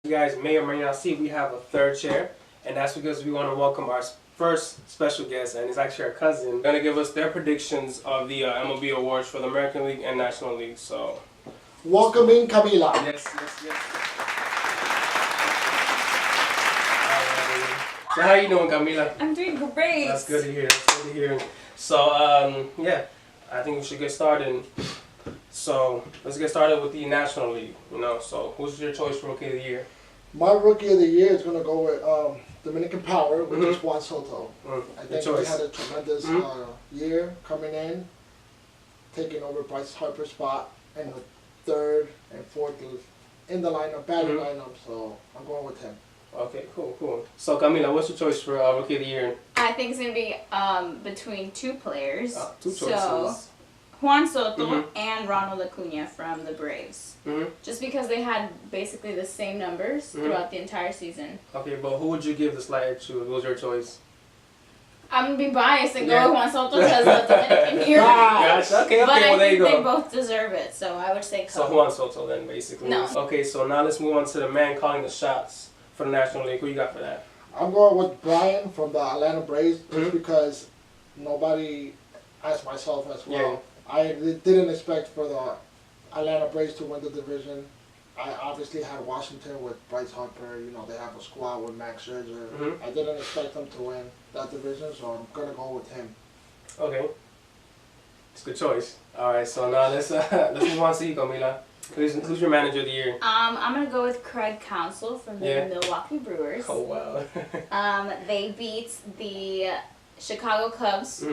You guys may or may not see we have a third chair, and that's because we want to welcome our first special guest, and it's actually our cousin. They're going to give us their predictions of the MLB Awards for the American League and National League. So, welcome in, Camila. Yes. So how you doing, Camila? I'm doing great. That's good to hear. So, yeah, I think we should get started. So, let's get started with the National League, So, who's your choice for Rookie of the Year? My Rookie of the Year is going to go with Dominican Power, which is Juan Soto. I think he had a tremendous year coming in, taking over Bryce Harper's spot in the third and fourth in the lineup, batting lineup, so I'm going with him. Okay, cool. So, Camila, what's your choice for Rookie of the Year? I think it's going to be between two players. Two choices. So, Juan Soto and Ronald Acuna from the Braves. Just because they had basically the same numbers throughout the entire season. Okay, but who would you give the slight edge to? What was your choice? I'm going to be biased and go with Juan Soto because of the Dominican here. Gotcha. Okay, but well, there you go. I think they both deserve it, so I would say So Juan Soto then, basically. No. Okay, so now let's move on to the man calling the shots for the National League. Who you got for that? I'm going with Brian from the Atlanta Braves, just because nobody, as myself as well, I didn't expect for the Atlanta Braves to win the division. I obviously had Washington with Bryce Harper. They have a squad with Max Scherzer. I didn't expect them to win that division, so I'm going to go with him. Okay. It's a good choice. All right, so now let's move on to you, Camila. Who's your manager of the year? I'm going to go with Craig Counsell from the Milwaukee Brewers. Oh, wow. They beat the Chicago Cubs,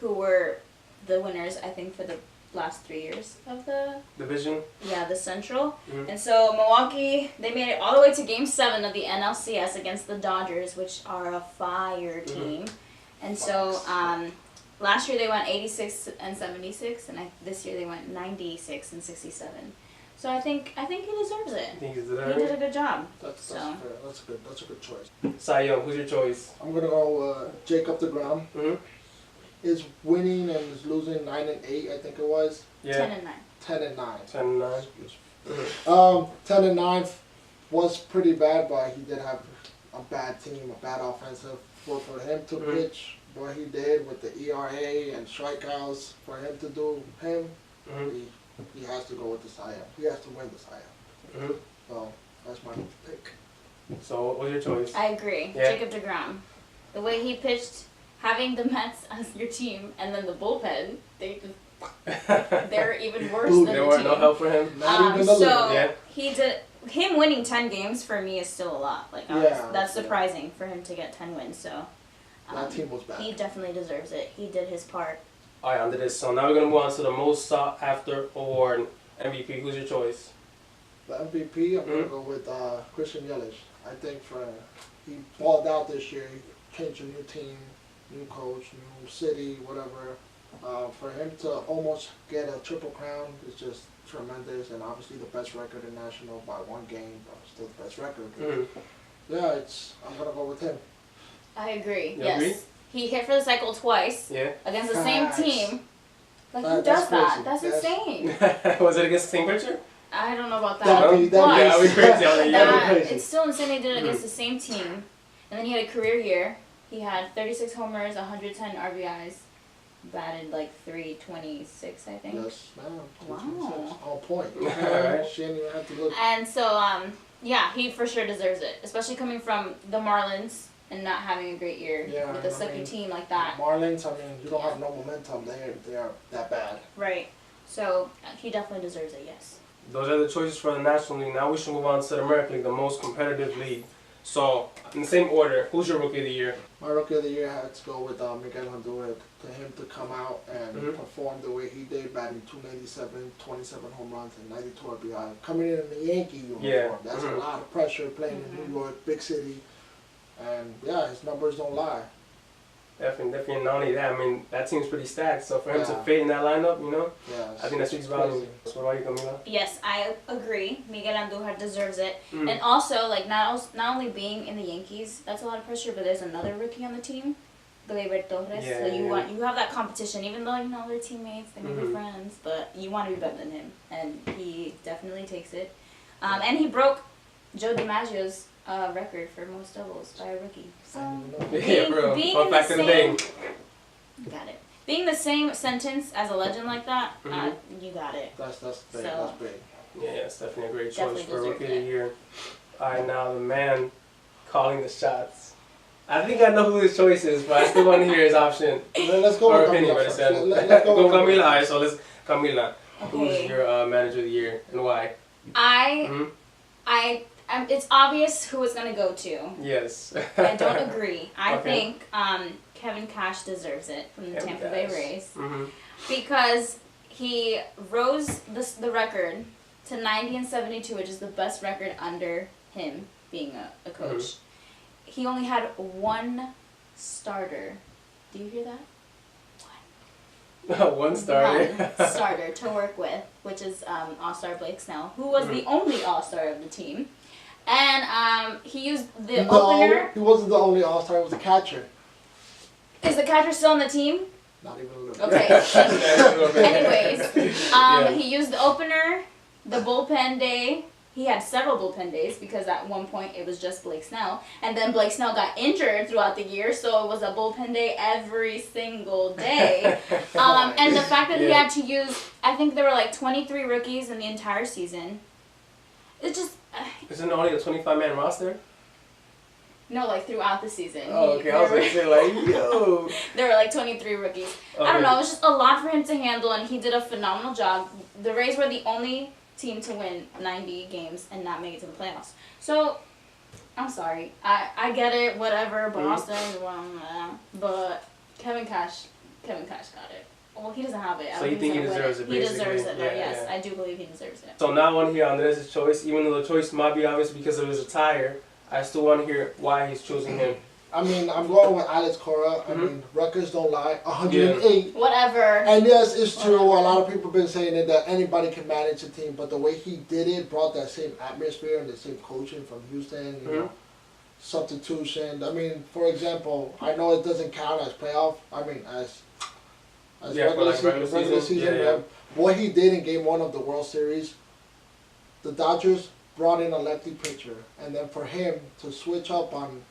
who were the winners, I think, for the last 3 years of the division. Yeah, the Central. And so Milwaukee, they made it all the way to Game 7 of the NLCS against the Dodgers, which are a fire team. And so last year they went 86 and 76, and this year they went 96 and 67. So I think he deserves it. He did a good job. That's fair. That's a good choice. Cy Young, who's your choice? I'm gonna go Jacob deGrom. Is winning and is losing 9 and 8. I think it was. Yeah. 10 and 9. 10 and 9. 10 and 9. 10 and 9 was pretty bad, but he did have a bad team, a bad offensive. For him to pitch what he did with the ERA and strikeouts, for him to do he has to go with the Cy Young. He has to win the Cy Young. So that's my pick. So what was your choice? I agree. Yeah. Jacob deGrom. The way he pitched, having the Mets as your team, and then the bullpen, they're even worse than the team. There were no help for him? Not even a little. He did. Him winning 10 games for me is still a lot. That's surprising for him to get 10 wins. So that team was bad. He definitely deserves it. He did his part. All right, under this. So now we're gonna move on to the most sought after award, MVP. Who's your choice? The MVP, I'm gonna go with Christian Yelich. I think he balled out this year. He changed a new team, new coach, new city, whatever. For him to almost get a triple crown is just tremendous, and obviously the best record in National by 1 game, but still the best record. Yeah, I'm gonna go with him. I agree. You agree? He hit for the cycle twice against the same team. Who does that? That's insane. Was it against the same pitcher? I don't know about that. That'd be crazy. It's still insane they did it against the same team. And then he had a career year. He had 36 homers, 110 RBIs, batted like .326, I think. Yes, ma'am. Wow. On point. Alright. She didn't even have to look. And so, he for sure deserves it, especially coming from the Marlins and not having a great year with a sucky team like that. Marlins, you don't have no momentum. They are that bad. Right. So he definitely deserves it. Yes. Those are the choices for the National League. Now we should move on to the American League, the most competitive league. So, in the same order, who's your Rookie of the Year? My Rookie of the Year had to go with Miguel Honduras. To him to come out and perform the way he did, batting .297, 27 home runs, and 92 RBI. Coming in the Yankee uniform, that's a lot of pressure playing in New York, big city. And his numbers don't lie. Definitely. Not only that, that team's pretty stacked. So for him to fit in that lineup, I think that speaks volumes. So what about you, Camila? Yes, I agree. Miguel Andújar deserves it. And also, not only being in the Yankees, that's a lot of pressure, but there's another rookie on the team, Gleyber Torres. So you have that competition, even though they're teammates, they may be friends, but you want to be better than him, and he definitely takes it. And he broke Joe DiMaggio's record for most doubles by a rookie. So Yeah, bro. being Fun in fact the of the same, day. got it. Being the same sentence as a legend like that, you got it. That's big. So- That's big. Yeah, it's definitely a great choice Definitely for Rookie of deserved the it. Year. Alright, now the man calling the shots. I think I know who his choice is, but I still want to hear his option. Let's go Or with opinion, Camila better first. said. Let's go Go with Camila. Alright, so let's Camila. Who's Okay. your manager of the year and why? It's obvious who it's gonna go to. Yes. I don't agree. I Okay. think Kevin Cash deserves it from the Kevin Tampa Bay Cash. Rays Mm-hmm. because he rose the record to 90 and 72, which is the best record under him being a coach. He only had one starter. Do you hear that? One starter. One starter to work with, which is All-Star Blake Snell, who was the only All-Star of the team. And he used the opener. He wasn't the only All-Star. He was the catcher. Is the catcher still on the team? Not even a little. Okay. Anyways, Yeah. he used the opener, the bullpen day. He had several bullpen days because at one point it was just Blake Snell. And then Blake Snell got injured throughout the year, so it was a bullpen day every single day. And the fact that he had to use, I think there were like 23 rookies in the entire season. It just... Isn't it only a 25-man roster? No, like throughout the season. Oh, okay. I was going to say, like, yo. There were like 23 rookies. Okay. I don't know, it was just a lot for him to handle, and he did a phenomenal job. The Rays were the only team to win 90 games and not make it to the playoffs. So, I'm sorry. I get it, whatever, Boston, but Kevin Cash got it. Well, he doesn't have it. I So don't you think he he's gonna deserves win it, He basically? deserves it, though, Yeah, yes. yeah. I do believe he deserves it. So now I want to hear Andres' choice. Even though the choice might be obvious because of his attire, I still want to hear why he's choosing him. I mean, I'm going with Alex Cora. I mean, records don't lie. 108. Whatever. And yes, it's true. A lot of people have been saying it, that anybody can manage a team, but the way he did it brought that same atmosphere and the same coaching from Houston, you know, substitution. I mean, for example, I know it doesn't count as playoff. I mean, as regular season. Yeah. What he did in Game 1 of the World Series, the Dodgers brought in a lefty pitcher, and then for him to switch up on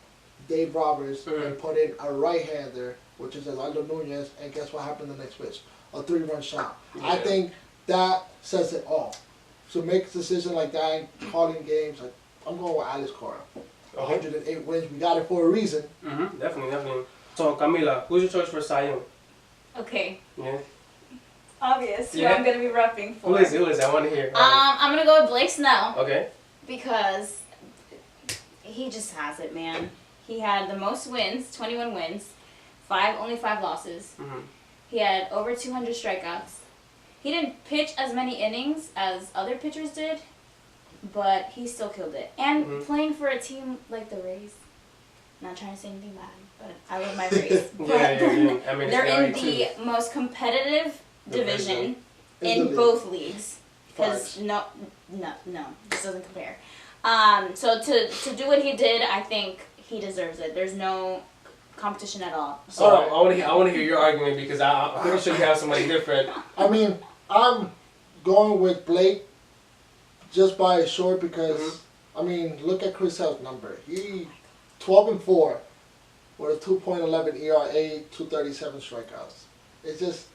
Dave Roberts and put in a right-hander, which is Eduardo Nunez, and guess what happened the next pitch? A 3-run shot. Yeah. I think that says it all. To make a decision like that and calling games, like, I'm going with Alex Cora. 108 wins, we got it for a reason. Definitely. So Camila, who's your choice for Cy Young? Okay. Yeah. Obvious who Yeah. I'm going to be repping for. Who is it? I want to hear. I'm going to go with Blake Snell. Okay. Because he just has it, man. He had the most wins, 21 wins, only 5 losses. He had over 200 strikeouts. He didn't pitch as many innings as other pitchers did, but he still killed it. And playing for a team like the Rays, not trying to say anything bad, but I love my Rays. Yeah. I mean, They're in it's the most competitive division In the in league. both leagues. Because Facts. no, this doesn't compare. So to do what he did, I think he deserves it. There's no competition at all. So I want to hear your argument because I'm pretty sure you have somebody different. I mean, I'm going with Blake just by a short because, I mean, look at Chris Sale's number. He 12-4 with a 2.11 ERA, 237 strikeouts. It's just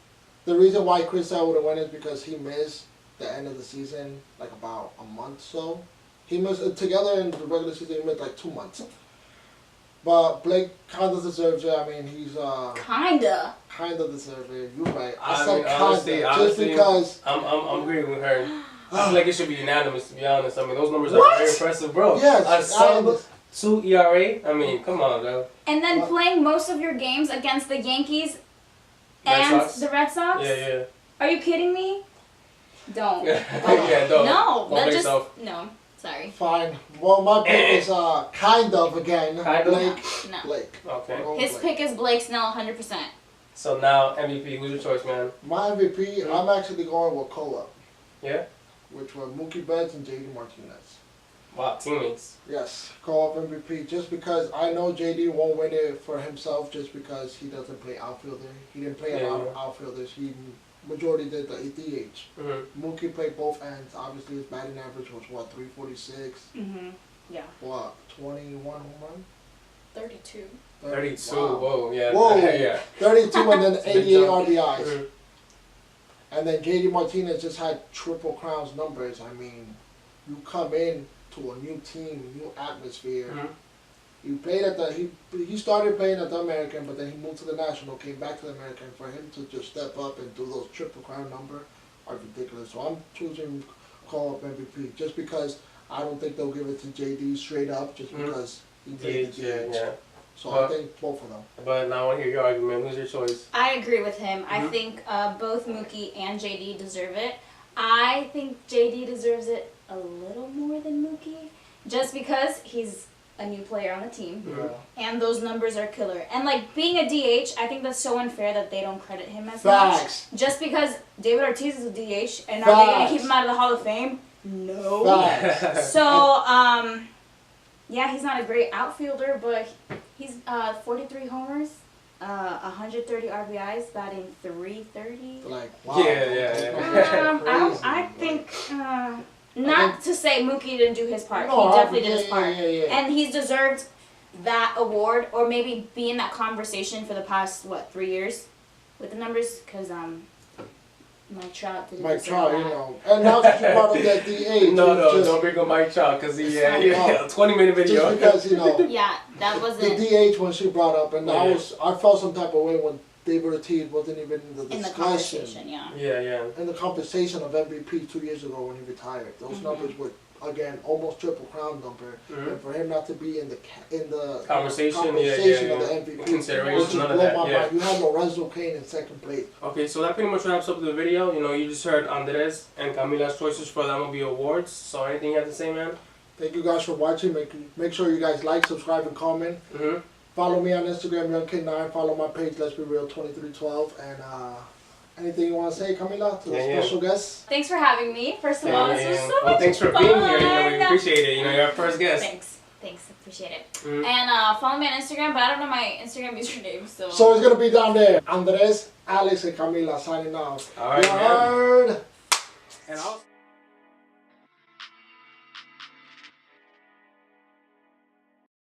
the reason why Chris Sale would have won is because he missed the end of the season, like about a month so. He missed together in the regular season. He missed like 2 months. But Blake kind of deserves it. I mean, he's Kinda. kind of deserves it. You're right. I said mean, kinda, honestly, just because. I'm agreeing with her. I feel like it should be unanimous, to be honest. I mean, those numbers are What? very impressive, bro. Yes, A sub 2 ERA. I mean, come on, bro. And then What? playing most of your games against the Yankees Red and Sox? the Red Sox? Yeah. Are you kidding me? Don't. Yeah, don't. No, Don't that play just yourself. no. Sorry. Fine. Well, my pick is kind of again. Kind of? Blake. No. Blake. Okay. I'm going His Blake. pick is Blake Snell, 100%. So now MVP, who's your choice, man? My MVP, I'm actually going with Cola, Yeah. which were Mookie Betts and JD Martinez. Wow, teammates. Yes, co-op MVP. Just because I know JD won't win it for himself, just because he doesn't play outfielder. He didn't play a lot of outfielders. He majority did the DH. Mookie played both ends. Obviously, his batting average was what 346. Yeah. What, 21 home run? 32. 32. Wow. Whoa, yeah. Whoa. Yeah. 32 and then 88 jump. RBIs. Mhm. And then JD Martinez just had triple crowns numbers. I mean, you come in to a new team, new atmosphere. Mhm. You played at the he started playing at the American, but then he moved to the National, came back to the American. For him to just step up and do those triple crown number are ridiculous. So I'm choosing call up MVP just because I don't think they'll give it to JD straight up just because he played the DH. Yeah. So I think both of them. But now I want to hear your argument. Who's your choice? I agree with him. I think both Mookie and JD deserve it. I think JD deserves it a little more than Mookie, just because he's a new player on the team, and those numbers are killer. And like being a DH, I think that's so unfair that they don't credit him as Facts. much. Just because David Ortiz is a DH, and are they gonna keep him out of the Hall of Fame? No. Facts. So yeah, he's not a great outfielder, but he's 43 homers, 130 RBIs, batting .330. Like wow. Yeah. I think. Not to say Mookie didn't do his part. No, he definitely did his part. Yeah. And he's deserved that award, or maybe be in that conversation for the past, 3 years with the numbers? Because Mike Trout didn't Mike deserve Trout, that. you know. And now that you're part of that DH. No, don't bring up Mike Trout because he 20-minute video. Just because, you know. Yeah, that wasn't The DH when she brought up, and I felt some type of way when David Ortiz wasn't even in the in the discussion. conversation, yeah. Yeah. In the compensation of MVP 2 years ago when he retired. Those numbers were, again, almost triple crown number. And for him not to be in the Conversation, of the MVP. Consideration, which none of blew that, my yeah. mind. You had Lorenzo Kane in second place. Okay, so that pretty much wraps up the video. You know, you just heard Andres and Camila's choices for the MLB Awards. So anything you have to say, man? Thank you guys for watching. Make sure you guys like, subscribe, and comment. Follow me on Instagram, YoungKid9. Follow my page, Let's Be Real 2312. And anything you want to say, Camila, to the special guests? Thanks for having me. First of all, this was so much thanks for fun. being here. You know, we appreciate it. You know, you're our first guest. Thanks, appreciate it. And follow me on Instagram, but I don't know my Instagram username, so. So it's gonna be down there. Andres, Alex, and Camila signing off. All right, You heard? And I'll